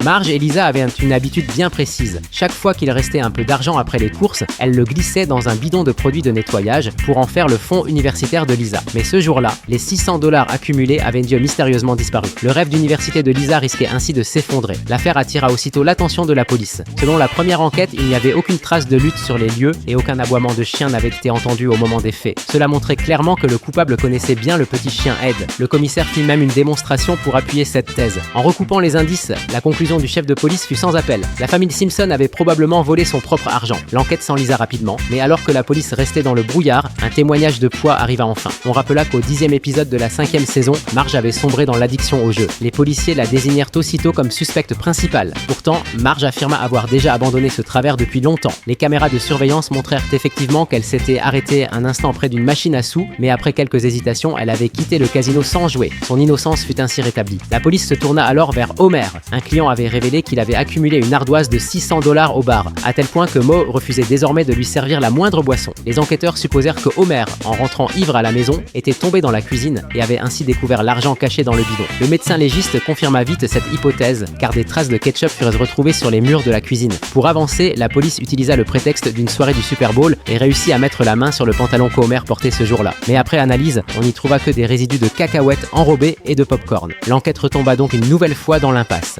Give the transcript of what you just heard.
Marge et Lisa avaient une habitude bien précise. Chaque fois qu'il restait un peu d'argent après les courses, elles le glissaient dans un bidon de produits de nettoyage pour en faire le fonds universitaire de Lisa. Mais ce jour-là, les 600 $ accumulés avaient mystérieusement disparu. Le rêve d'université de Lisa risquait ainsi de s'effondrer. L'affaire attira aussitôt l'attention de la police. Selon la première enquête, il n'y avait aucune trace de lutte sur les lieux et aucun aboiement de chien n'avait été entendu au moment des faits. Cela montrait clairement que le coupable connaissait bien le petit chien Ed. Le commissaire fit même une démonstration pour appuyer cette thèse. En recoupant les indices, la conclusion du chef de police fut sans appel. La famille Simpson avait probablement volé son propre argent. L'enquête s'enlisa rapidement, mais alors que la police restait dans le brouillard, un témoignage de poids arriva enfin. On rappela qu'au 10e épisode de la 5e saison, Marge avait sombré dans l'addiction au jeu. Les policiers la désignèrent aussitôt comme suspecte principale. Pourtant, Marge affirma avoir déjà abandonné ce travers depuis longtemps. Les caméras de surveillance montrèrent effectivement qu'elle s'était arrêtée un instant près d'une machine à sous, mais après quelques hésitations, elle avait quitté le casino sans jouer. Son innocence fut ainsi rétablie. La police se tourna alors vers Homer. Un client avait révélé qu'il avait accumulé une ardoise de 600 $ au bar, à tel point que Mo refusait désormais de lui servir la moindre boisson. Les enquêteurs supposèrent que Homer, en rentrant ivre à la maison, était tombé dans la cuisine et avait ainsi découvert l'argent caché dans le bidon. Le médecin légiste confirma vite cette hypothèse, car des traces de ketchup furent retrouvées sur les murs de la cuisine. Pour avancer, la police utilisa le prétexte d'une soirée du Super Bowl et réussit à mettre la main sur le pantalon qu'Homer portait ce jour-là. Mais après analyse, on n'y trouva que des résidus de cacahuètes enrobées et de pop-corn. L'enquête retomba donc une nouvelle fois dans l'impasse.